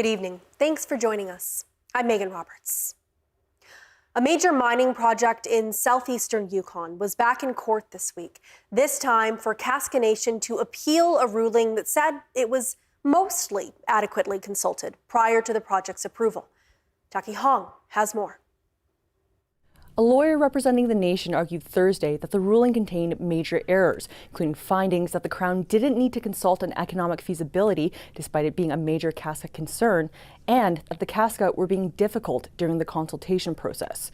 Good evening. Thanks for joining us. I'm Megan Roberts. A major mining project in southeastern Yukon was back in court this week, this time for Casca Nation to appeal a ruling that said it was mostly adequately consulted prior to the project's approval. Jackie Hong has more. A lawyer representing the nation argued Thursday that the ruling contained major errors, including findings that the Crown didn't need to consult on economic feasibility, despite it being a major Casca concern, and that the Casca were being difficult during the consultation process.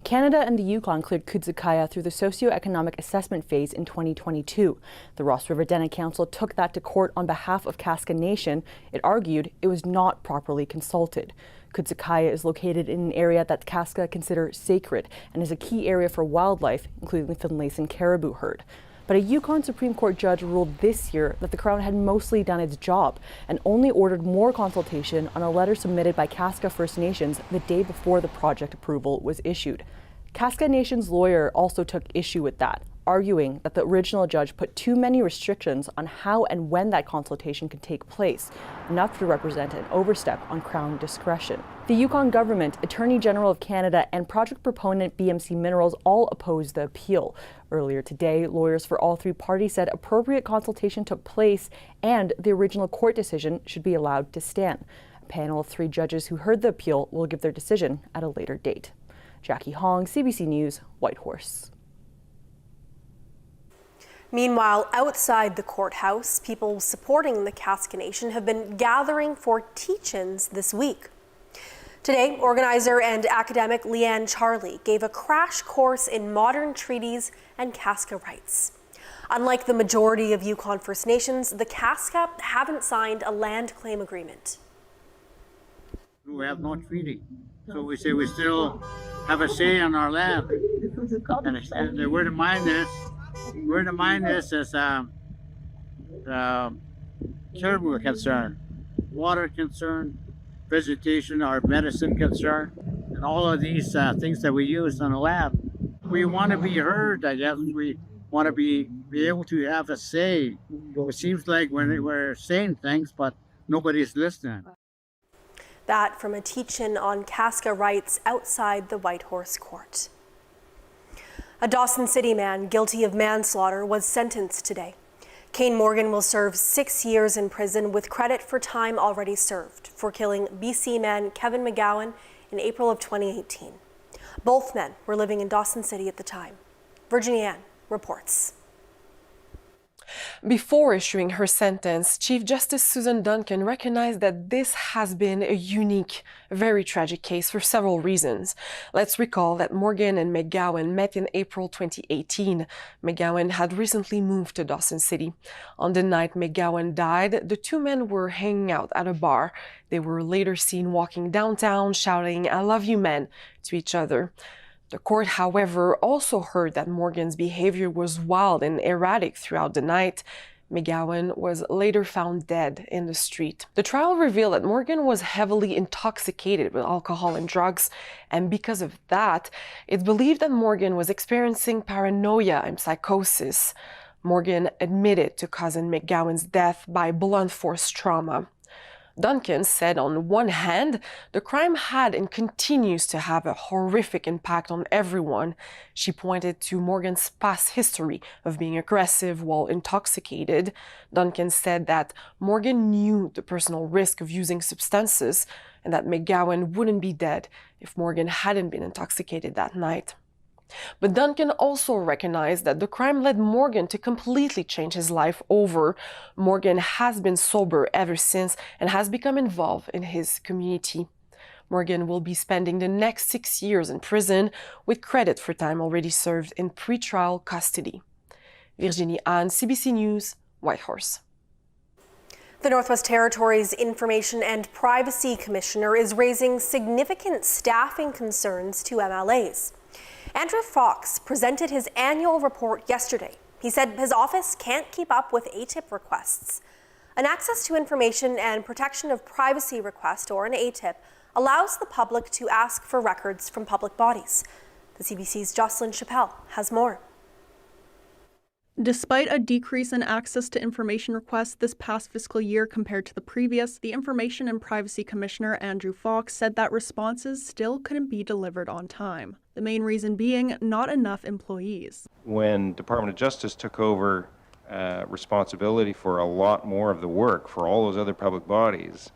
Canada and the Yukon cleared Kudzukaya through the socioeconomic assessment phase in 2022. The Ross River Dene Council took that to court on behalf of Casca Nation. It argued it was not properly consulted. Kudzukaya is located in an area that Casca consider sacred and is a key area for wildlife, including the Finlayson caribou herd. But a Yukon Supreme Court judge ruled this year that the Crown had mostly done its job and only ordered more consultation on a letter submitted by Casca First Nations the day before the project approval was issued. Casca Nation's lawyer also took issue with that, arguing that the original judge put too many restrictions on how and when that consultation could take place, enough to represent an overstep on Crown discretion. The Yukon government, Attorney General of Canada, and project proponent BMC Minerals all opposed the appeal. Earlier today, lawyers for all three parties said appropriate consultation took place and the original court decision should be allowed to stand. A panel of three judges who heard the appeal will give their decision at a later date. Jackie Hong, CBC News, Whitehorse. Meanwhile, outside the courthouse, people supporting the Casca Nation have been gathering for teach-ins this week. Today, organizer and academic Leanne Charlie gave a crash course in modern treaties and Casa Rights. Unlike the majority of Yukon First Nations, the Casca haven't signed a land claim agreement. We have no treaty, so we say we still have a say on our land. And the word of mine is as caribou concern, water concern, vegetation, our medicine concern, and all of these things that we use on the land. We want to be heard, I guess. We want to be able to have a say. It seems like we're saying things, but nobody's listening. That from a teach-in on Casca Rights outside the Whitehorse Court. A Dawson City man guilty of manslaughter was sentenced today. Kane Morgan will serve 6 years in prison with credit for time already served for killing BC man Kevin McGowan in April of 2018. Both men were living in Dawson City at the time. Virginia Ann reports. Before issuing her sentence, Chief Justice Susan Duncan recognized that this has been a unique, very tragic case for several reasons. Let's recall that Morgan and McGowan met in April 2018. McGowan had recently moved to Dawson City. On the night McGowan died, the two men were hanging out at a bar. They were later seen walking downtown, shouting, "I love you, men," to each other. The court, however, also heard that Morgan's behavior was wild and erratic throughout the night. McGowan was later found dead in the street. The trial revealed that Morgan was heavily intoxicated with alcohol and drugs, and because of that, it's believed that Morgan was experiencing paranoia and psychosis. Morgan admitted to causing McGowan's death by blunt force trauma. Duncan said on one hand, the crime had and continues to have a horrific impact on everyone. She pointed to Morgan's past history of being aggressive while intoxicated. Duncan said that Morgan knew the personal risk of using substances and that McGowan wouldn't be dead if Morgan hadn't been intoxicated that night. But Duncan also recognized that the crime led Morgan to completely change his life over. Morgan has been sober ever since and has become involved in his community. Morgan will be spending the next 6 years in prison with credit for time already served in pretrial custody. Virginie Ann, CBC News, Whitehorse. The Northwest Territories Information and Privacy Commissioner is raising significant staffing concerns to MLAs. Andrew Fox presented his annual report yesterday. He said his office can't keep up with ATIP requests. An Access to Information and Protection of Privacy request, or an ATIP, allows the public to ask for records from public bodies. The CBC's Jocelyn Chappelle has more. Despite a decrease in access to information requests this past fiscal year compared to the previous, the Information and Privacy Commissioner Andrew Fox said that responses still couldn't be delivered on time. The main reason being not enough employees. When Department of Justice took over responsibility for a lot more of the work for all those other public bodies,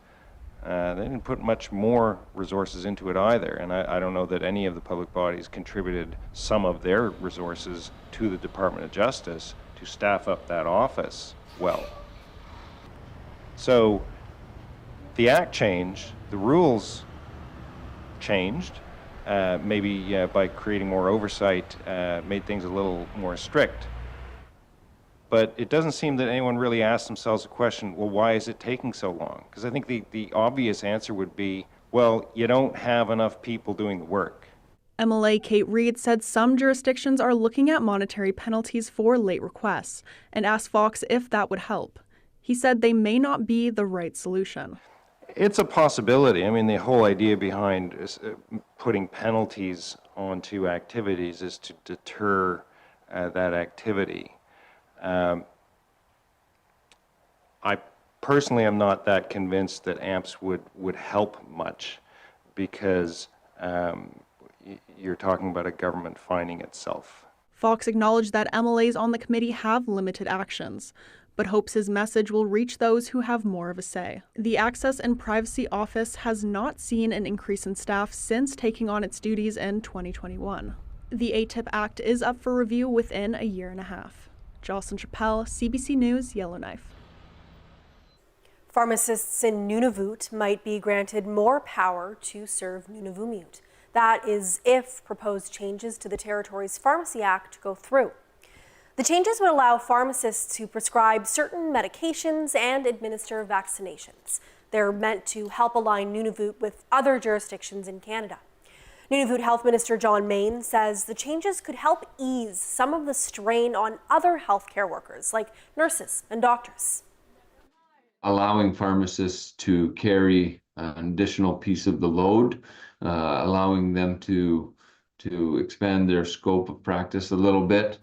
they didn't put much more resources into it either, and I don't know that any of the public bodies contributed some of their resources to the Department of Justice to staff up that office well. So the act changed, the rules changed, maybe by creating more oversight, made things a little more strict. But it doesn't seem that anyone really asked themselves the question, well, why is it taking so long? Because I think the obvious answer would be, well, you don't have enough people doing the work. MLA Kate Reid said some jurisdictions are looking at monetary penalties for late requests and asked Fox if that would help. He said they may not be the right solution. It's a possibility. I mean, the whole idea behind putting penalties onto activities is to deter that activity. I personally am not that convinced that AMPS would help much, because you're talking about a government finding itself. Fox acknowledged that MLAs on the committee have limited actions, but hopes his message will reach those who have more of a say. The Access and Privacy Office has not seen an increase in staff since taking on its duties in 2021. The ATIP Act is up for review within a year and a half. Jocelyn Chappelle, CBC News, Yellowknife. Pharmacists in NUNAVUT might be granted more power to serve NUNAVUT. That is if proposed changes to the territory's Pharmacy Act go through. The changes would allow pharmacists to prescribe certain medications and administer vaccinations. They're meant to help align NUNAVUT with other jurisdictions in Canada. NUNAVUT Health Minister John Main says the changes could help ease some of the strain on other healthcare workers, like nurses and doctors. Allowing pharmacists to carry an additional piece of the load, allowing them to expand their scope of practice a little bit.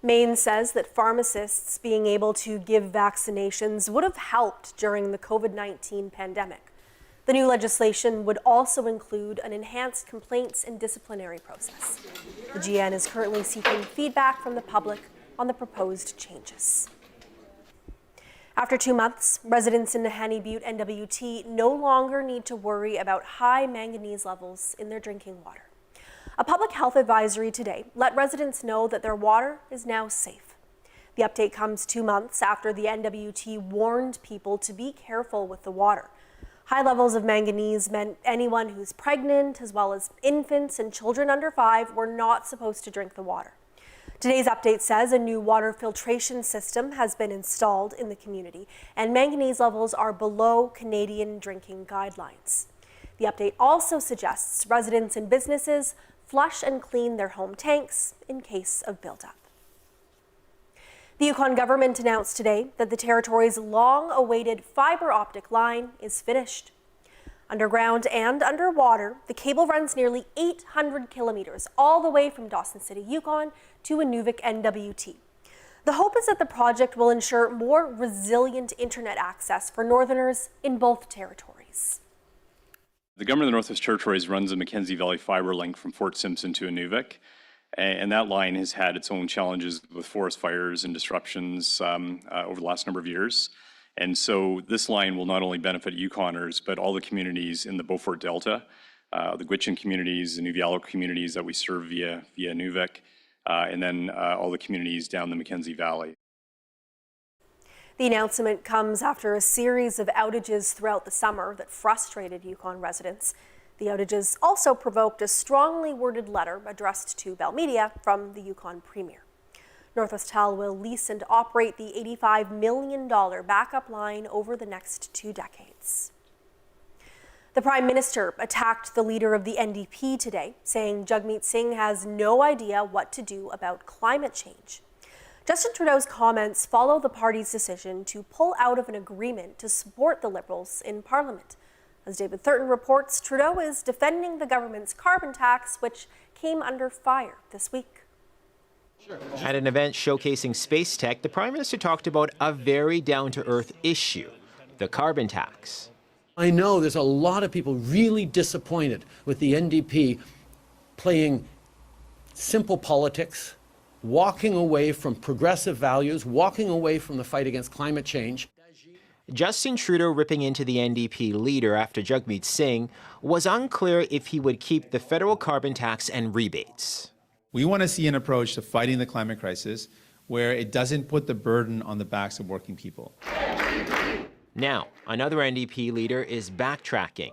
Main says that pharmacists being able to give vaccinations would have helped during the COVID-19 pandemic. The new legislation would also include an enhanced complaints and disciplinary process. The GN is currently seeking feedback from the public on the proposed changes. After 2 months, residents in Nahanni Butte NWT no longer need to worry about high manganese levels in their drinking water. A public health advisory today let residents know that their water is now safe. The update comes 2 months after the NWT warned people to be careful with the water. High levels of manganese meant anyone who's pregnant, as well as infants and children under 5, were not supposed to drink the water. Today's update says a new water filtration system has been installed in the community, and manganese levels are below Canadian drinking guidelines. The update also suggests residents and businesses flush and clean their home tanks in case of buildup. The Yukon government announced today that the territory's long-awaited fiber optic line is finished. Underground and underwater, the cable runs nearly 800 kilometers all the way from Dawson City, Yukon to NUNAVUT NWT. The hope is that the project will ensure more resilient internet access for Northerners in both territories. The government of the Northwest Territories runs a Mackenzie Valley fiber link from Fort Simpson to NUNAVUT, and that line has had its own challenges with forest fires and disruptions over the last number of years. And so this line will not only benefit Yukoners, but all the communities in the Beaufort Delta, the Gwich'in communities, the Nunavut communities that we serve via NUNAVUT, and then all the communities down the Mackenzie Valley. The announcement comes after a series of outages throughout the summer that frustrated Yukon residents. The outages also provoked a strongly worded letter addressed to Bell Media from the Yukon Premier. Northwest Tel will lease and operate the $85 million backup line over the next 2 decades. The Prime Minister attacked the leader of the NDP today, saying Jagmeet Singh has no idea what to do about climate change. Justin Trudeau's comments follow the party's decision to pull out of an agreement to support the Liberals in Parliament. As David Thurton reports, Trudeau is defending the government's carbon tax, which came under fire this week. At an event showcasing space tech, the Prime Minister talked about a very down-to-earth issue, the carbon tax. I know there's a lot of people really disappointed with the NDP playing simple politics, walking away from progressive values, walking away from the fight against climate change. Justin Trudeau ripping into the NDP leader after Jagmeet Singh was unclear if he would keep the federal carbon tax and rebates. We want to see an approach to fighting the climate crisis where it doesn't put the burden on the backs of working people. Now, another NDP leader is backtracking.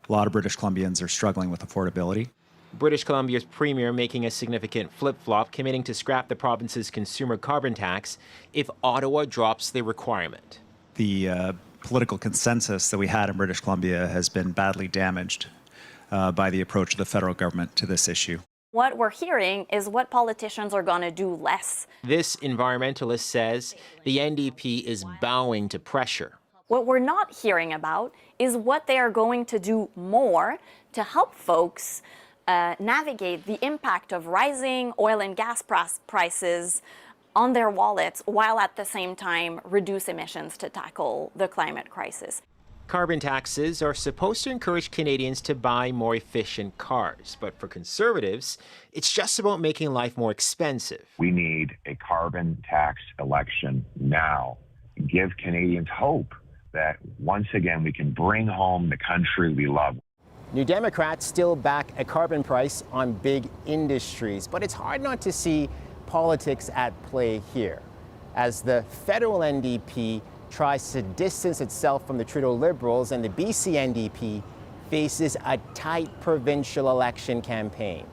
A lot of British Columbians are struggling with affordability. British Columbia's premier making a significant flip-flop, committing to scrap the province's consumer carbon tax if Ottawa drops the requirement. The political consensus that we had in British Columbia has been badly damaged by the approach of the federal government to this issue. What we're hearing is what politicians are going to do less. This environmentalist says the NDP is bowing to pressure. What we're not hearing about is what they are going to do more to help folks navigate the impact of rising oil and gas prices on their wallets, while at the same time reduce emissions to tackle the climate crisis. Carbon taxes are supposed to encourage Canadians to buy more efficient cars, but for Conservatives, it's just about making life more expensive. We need a carbon tax election now. Give Canadians hope that once again we can bring home the country we love. New Democrats still back a carbon price on big industries, but it's hard not to see politics at play here, as the federal NDP tries to distance itself from the Trudeau Liberals and the BC NDP faces a tight provincial election campaign.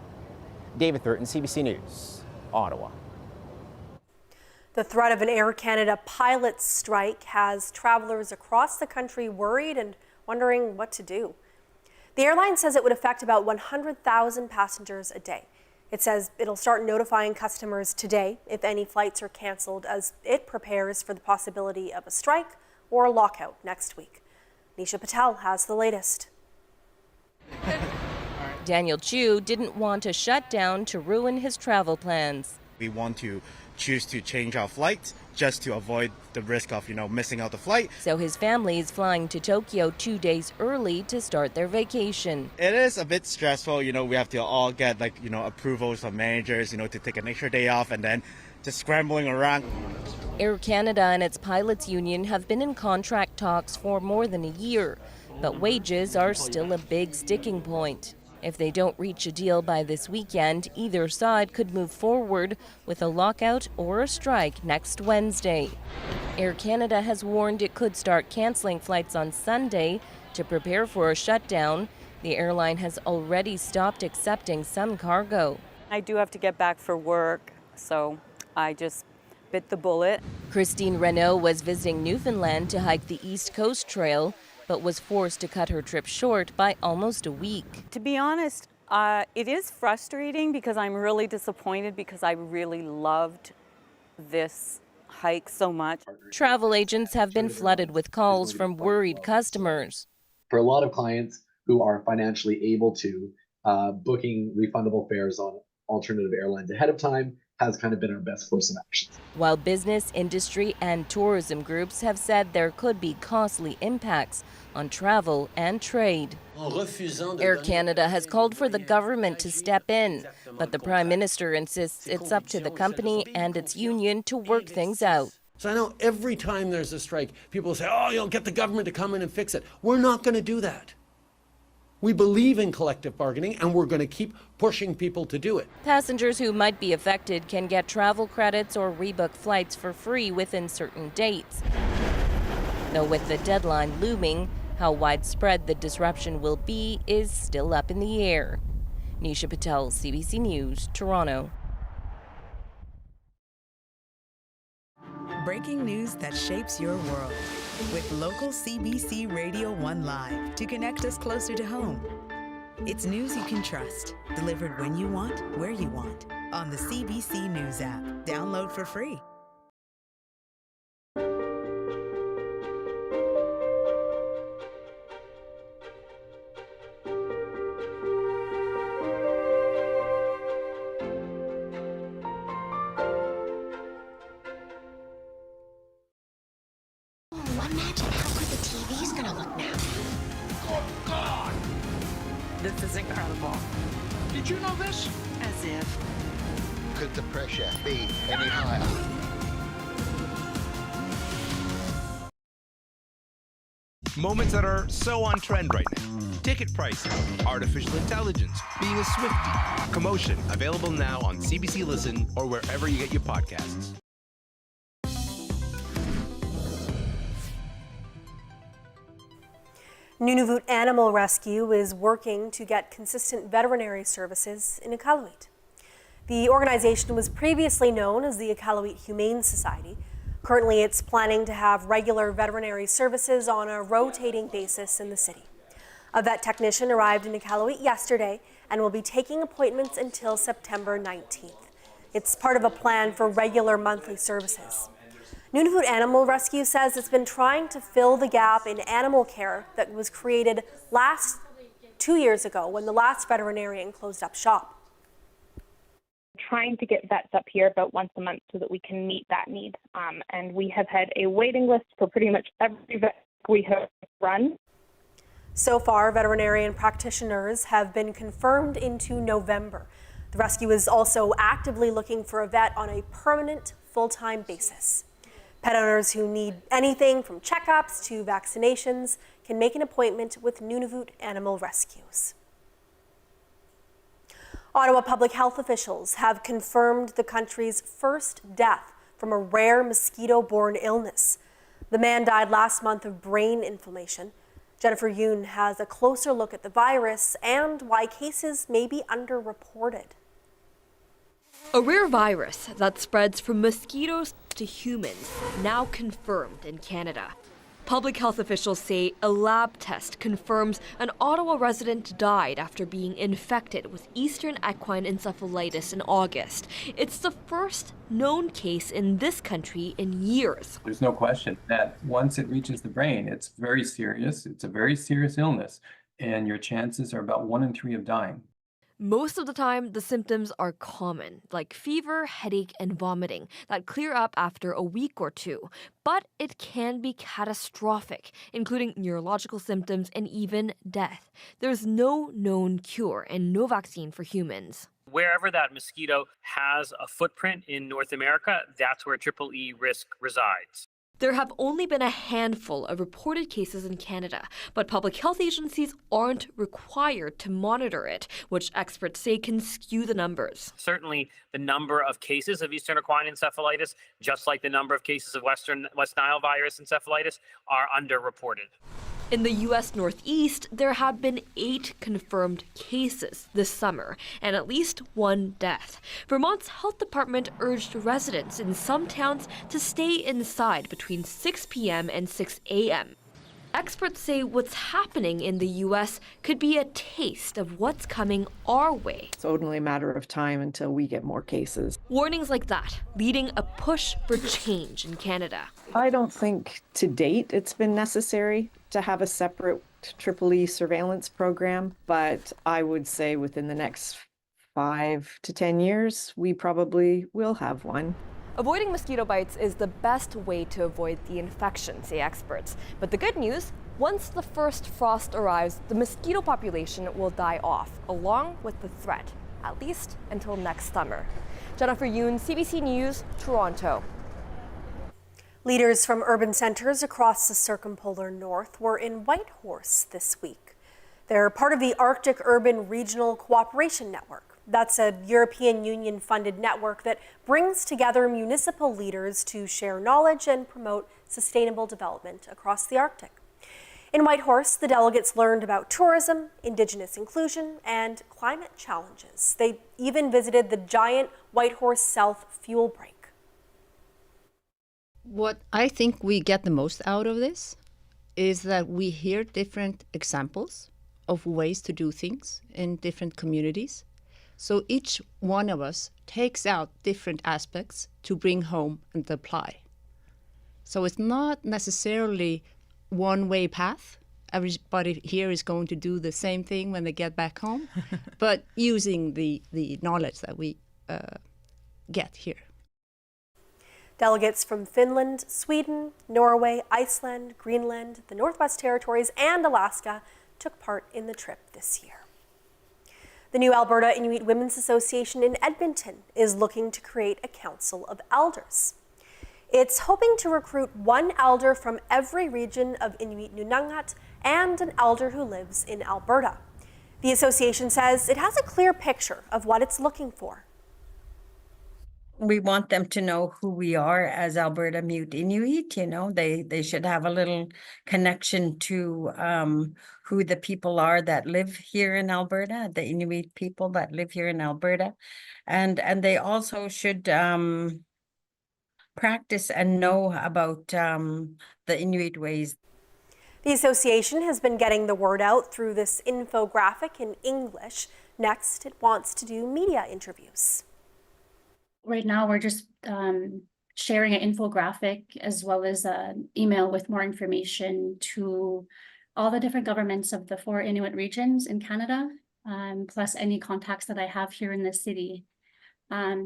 David Thurton, CBC News, Ottawa. The threat of an Air Canada pilot strike has travelers across the country worried and wondering what to do. The airline says it would affect about 100,000 passengers a day. It says it'll start notifying customers today if any flights are canceled, as it prepares for the possibility of a strike or a lockout next week. Nisha Patel has the latest. Daniel Chu didn't want a shutdown to ruin his travel plans. We want to choose to change our flights just to avoid the risk of, missing out the flight. So his family is flying to Tokyo 2 days early to start their vacation. It is a bit stressful, we have to all get approvals from managers, to take an extra day off and then just scrambling around. Air Canada and its pilots union have been in contract talks for more than a year, but wages are still a big sticking point. If they don't reach a deal by this weekend, either side could move forward with a lockout or a strike next Wednesday. Air Canada has warned it could start canceling flights on Sunday to prepare for a shutdown. The airline has already stopped accepting some cargo. I do have to get back for work, so I just bit the bullet. Christine Renault was visiting Newfoundland to hike the East Coast Trail, but was forced to cut her trip short by almost a week. To be honest, it is frustrating because I'm really disappointed because I really loved this hike so much. Travel agents have been flooded with calls from worried customers. For a lot of clients who are financially able to, booking refundable fares on alternative airlines ahead of time has kind of been our best course of action. While business, industry, and tourism groups have said there could be costly impacts on travel and trade. Air Canada has called for the government to step in, but the Prime Minister insists it's up to the company and its union to work things out. So I know every time there's a strike, people say, get the government to come in and fix it. We're not going to do that. We believe in collective bargaining, and we're going to keep pushing people to do it. Passengers who might be affected can get travel credits or rebook flights for free within certain dates. Though with the deadline looming, how widespread the disruption will be is still up in the air. Nisha Patel, CBC News, Toronto. Breaking news that shapes your world. With local CBC Radio 1 Live to connect us closer to home. It's news you can trust, delivered when you want, where you want, on the CBC News app. Download for free. This is incredible. Did you know this? As if. Could the pressure be any higher? Moments that are so on trend right now. Ticket pricing, artificial intelligence, being a Swiftie. Commotion, available now on CBC Listen or wherever you get your podcasts. NUNAVUT Animal Rescue is working to get consistent veterinary services in Iqaluit. The organization was previously known as the Iqaluit Humane Society. Currently, it's planning to have regular veterinary services on a rotating basis in the city. A vet technician arrived in Iqaluit yesterday and will be taking appointments until September 19th. It's part of a plan for regular monthly services. NUNAVUT Animal Rescue says it's been trying to fill the gap in animal care that was created 2 years ago when the last veterinarian closed up shop. Trying to get vets up here about once a month so that we can meet that need. And we have had a waiting list for pretty much every vet we have run. So far, veterinarian practitioners have been confirmed into November. The rescue is also actively looking for a vet on a permanent, full-time basis. Pet owners who need anything from checkups to vaccinations can make an appointment with NUNAVUT Animal Rescues. Ottawa public health officials have confirmed the country's first death from a rare mosquito-borne illness. The man died last month of brain inflammation. Jennifer Yoon has a closer look at the virus and why cases may be underreported. A rare virus that spreads from mosquitoes to humans, now confirmed in Canada. Public health officials say a lab test confirms an Ottawa resident died after being infected with Eastern equine encephalitis in August. It's the first known case in this country in years. There's no question that once it reaches the brain, it's very serious. It's a very serious illness, and your chances are about 1 in 3 of dying. Most of the time, the symptoms are common, like fever, headache, and vomiting, that clear up after a week or two. But it can be catastrophic, including neurological symptoms and even death. There's no known cure and no vaccine for humans. Wherever that mosquito has a footprint in North America, that's where EEE risk resides. There have only been a handful of reported cases in Canada, but public health agencies aren't required to monitor it, which experts say can skew the numbers. Certainly, the number of cases of Eastern equine encephalitis, just like the number of cases of West Nile virus encephalitis, are underreported. In the U.S. Northeast, there have been 8 confirmed cases this summer and at least 1 death. Vermont's health department urged residents in some towns to stay inside between 6 p.m. and 6 a.m. Experts say what's happening in the U.S. could be a taste of what's coming our way. It's only a matter of time until we get more cases. Warnings like that leading a push for change in Canada. I don't think to date it's been necessary to have a separate EEE surveillance program, but I would say within the next 5 to 10 years, we probably will have one. Avoiding mosquito bites is the best way to avoid the infection, say experts. But the good news, once the first frost arrives, the mosquito population will die off, along with the threat, at least until next summer. Jennifer Yoon, CBC News, Toronto. Leaders from urban centres across the circumpolar north were in Whitehorse this week. They're part of the Arctic Urban Regional Cooperation Network. That's a European Union-funded network that brings together municipal leaders to share knowledge and promote sustainable development across the Arctic. In Whitehorse, the delegates learned about tourism, Indigenous inclusion, and climate challenges. They even visited the giant Whitehorse South fuel break. What I think we get the most out of this is that we hear different examples of ways to do things in different communities. So each one of us takes out different aspects to bring home and apply. So it's not necessarily one-way path. Everybody here is going to do the same thing when they get back home, but using the knowledge that we get here. Delegates from Finland, Sweden, Norway, Iceland, Greenland, the Northwest Territories, and Alaska took part in the trip this year. The new Alberta Inuit Women's Association in Edmonton is looking to create a council of elders. It's hoping to recruit one elder from every region of Inuit NUNAVUT and an elder who lives in Alberta. The association says it has a clear picture of what it's looking for. We want them to know who we are as Alberta Mute Inuit. You know, they should have a little connection to who the people are that live here in Alberta, the Inuit people that live here in Alberta. And they also should practice and know about the Inuit ways. The association has been getting the word out through this infographic in English. Next, it wants to do media interviews. Right now, we're just sharing an infographic as well as an email with more information to all the different governments of the 4 Inuit regions in Canada, plus any contacts that I have here in the city.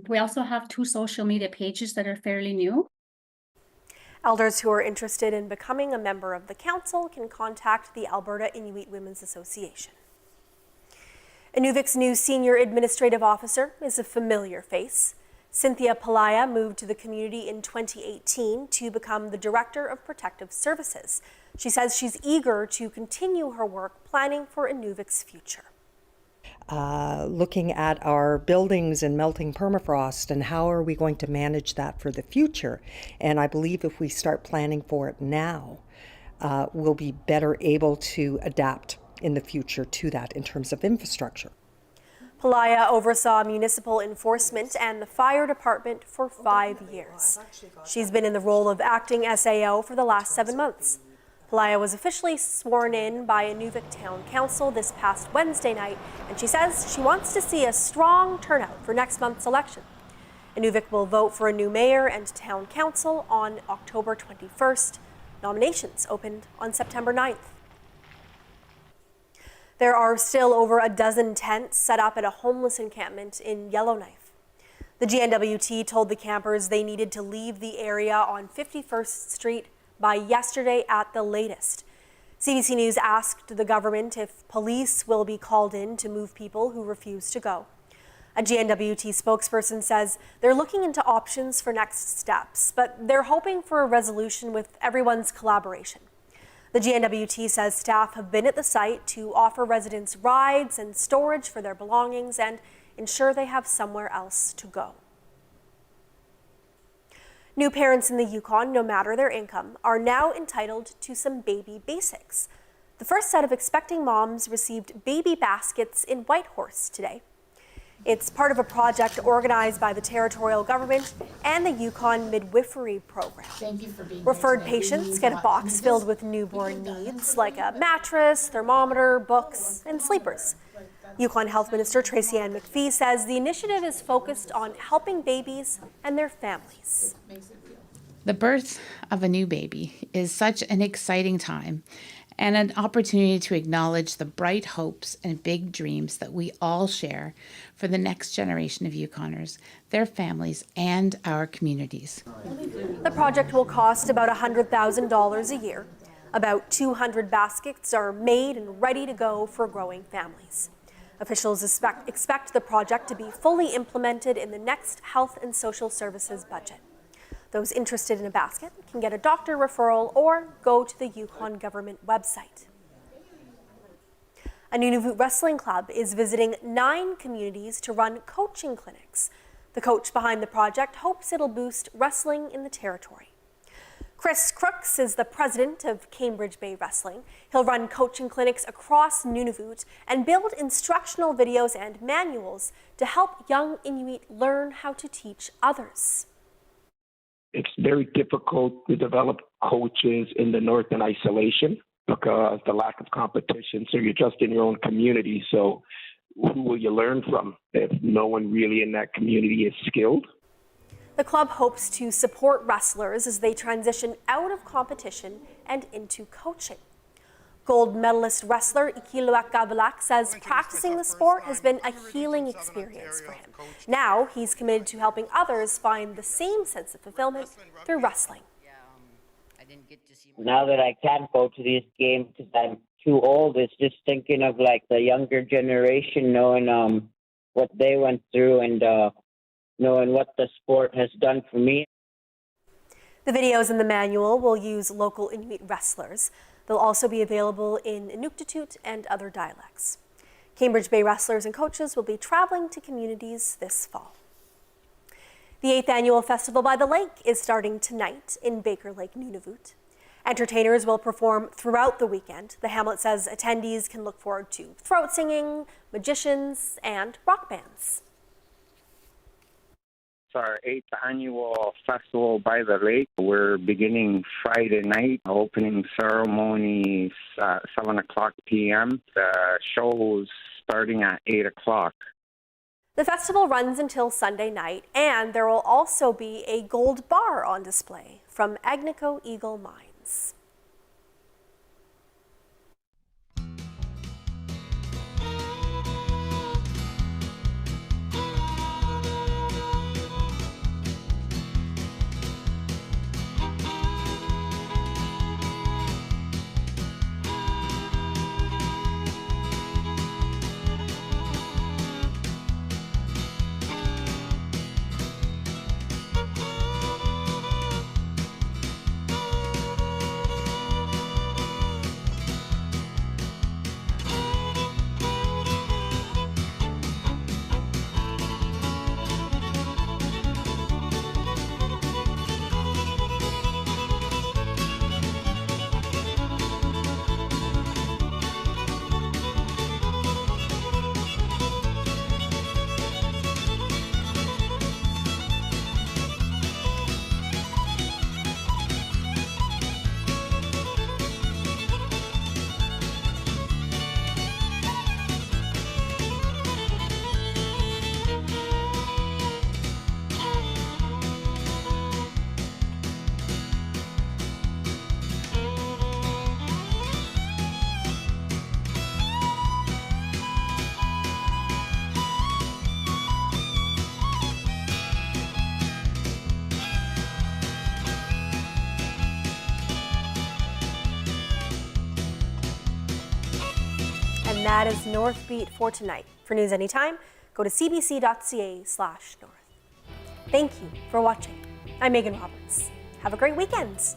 We also have 2 social media pages that are fairly new. Elders who are interested in becoming a member of the council can contact the Alberta Inuit Women's Association. Inuvic's new senior administrative officer is a familiar face. Cynthia Pelaya moved to the community in 2018 to become the Director of Protective Services. She says she's eager to continue her work planning for Inuvic's future. Looking at our buildings and melting permafrost and how are we going to manage that for the future. And I believe if we start planning for it now, we'll be better able to adapt in the future to that in terms of infrastructure. Pelaya oversaw municipal enforcement and the fire department for 5 years. She's been in the role of acting SAO for the last 7 months. Pelaya was officially sworn in by Inuvik Town Council this past Wednesday night, and she says she wants to see a strong turnout for next month's election. Inuvik will vote for a new mayor and town council on October 21st. Nominations opened on September 9th. There are still over a dozen tents set up at a homeless encampment in Yellowknife. The GNWT told the campers they needed to leave the area on 51st Street by yesterday at the latest. CBC News asked the government if police will be called in to move people who refuse to go. A GNWT spokesperson says they're looking into options for next steps, but they're hoping for a resolution with everyone's collaboration. The GNWT says staff have been at the site to offer residents rides and storage for their belongings and ensure they have somewhere else to go. New parents in the Yukon, no matter their income, are now entitled to some baby basics. The first set of expecting moms received baby baskets in Whitehorse today. It's part of a project organized by the territorial government and the Yukon Midwifery Program. Thank you for being Referred patients get a box filled with newborn needs like a mattress, thermometer, books, and sleepers. Yukon Health Minister Tracy Ann McPhee says the initiative is focused on helping babies and their families. The birth of a new baby is such an exciting time and an opportunity to acknowledge the bright hopes and big dreams that we all share for the next generation of Yukoners, their families, and our communities. The project will cost about $100,000 a year. About 200 baskets are made and ready to go for growing families. Officials expect the project to be fully implemented in the next Health and Social Services budget. Those interested in a basket can get a doctor referral or go to the Yukon government website. A NUNAVUT wrestling club is visiting 9 communities to run coaching clinics. The coach behind the project hopes it'll boost wrestling in the territory. Chris Crooks is the president of Cambridge Bay Wrestling. He'll run coaching clinics across Nunavut and build instructional videos and manuals to help young Inuit learn how to teach others. It's very difficult to develop coaches in the north in isolation because the lack of competition. So you're just in your own community. So who will you learn from if no one really in that community is skilled? The club hopes to support wrestlers as they transition out of competition and into coaching. Gold medalist wrestler Ikiluak Gabalak says practicing the sport has been a healing experience for him. Now he's committed to helping others find the same sense of fulfillment through wrestling. Now that I can't go to these games because I'm too old. It's just thinking of like the younger generation, knowing what they went through and knowing what the sport has done for me. The videos in the manual will use local Inuit wrestlers. They'll also be available in Inuktitut and other dialects. Cambridge Bay wrestlers and coaches will be traveling to communities this fall. The 8th annual Festival by the Lake is starting tonight in Baker Lake, NUNAVUT. Entertainers will perform throughout the weekend. The hamlet says attendees can look forward to throat singing, magicians, and rock bands. It's our 8th annual Festival by the Lake. We're beginning Friday night, opening ceremony 7:00 p.m. The show's starting at 8:00. The festival runs until Sunday night, and there will also be a gold bar on display from Agnico Eagle Mines. And that is Northbeat for tonight. For news anytime, go to cbc.ca/north. Thank you for watching. I'm Megan Roberts. Have a great weekend.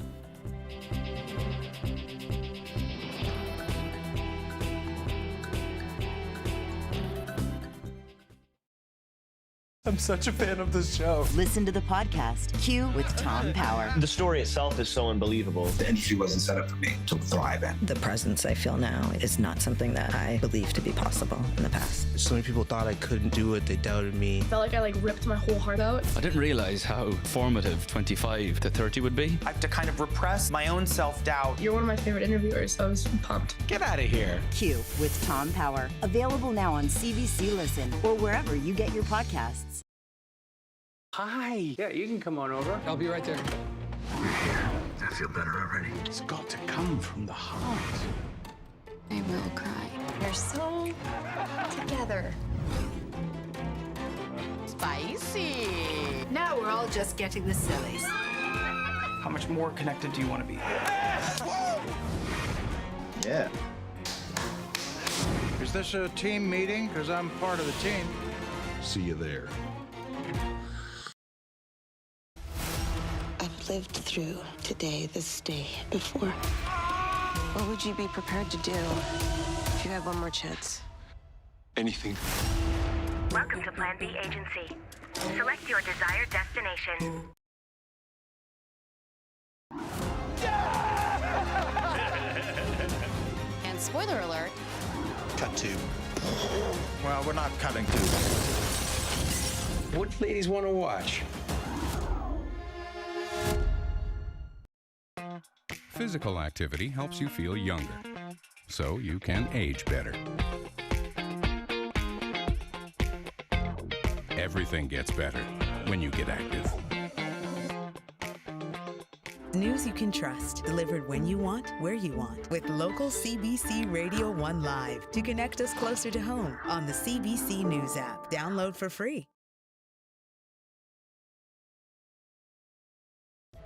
I'm such a fan of this show. Listen to the podcast, Q with Tom Power. The story itself is so unbelievable. The industry wasn't set up for me to thrive in. The presence I feel now is not something that I believed to be possible in the past. So many people thought I couldn't do it. They doubted me. I felt like I ripped my whole heart out. I didn't realize how formative 25 to 30 would be. I have to kind of repress my own self-doubt. You're one of my favorite interviewers. I was pumped. Get out of here. Q with Tom Power. Available now on CBC Listen or wherever you get your podcasts. Hi. Yeah, you can come on over. I'll be right there. I feel better already. It's got to come from the heart. I will cry. They're so together. Spicy. Now we're all just getting the sillies. How much more connected do you want to be? Yeah. Is this a team meeting? Because I'm part of the team. See you there. I've lived through today, this day, before. What would you be prepared to do if you had one more chance? Anything. Welcome to Plan B Agency. Select your desired destination. And spoiler alert. Cut to. Well, we're not cutting to. What ladies want to watch? Physical activity helps you feel younger, so you can age better. Everything gets better when you get active. News you can trust, delivered when you want, where you want, with local CBC Radio 1 Live to connect us closer to home on the CBC News app. Download for free.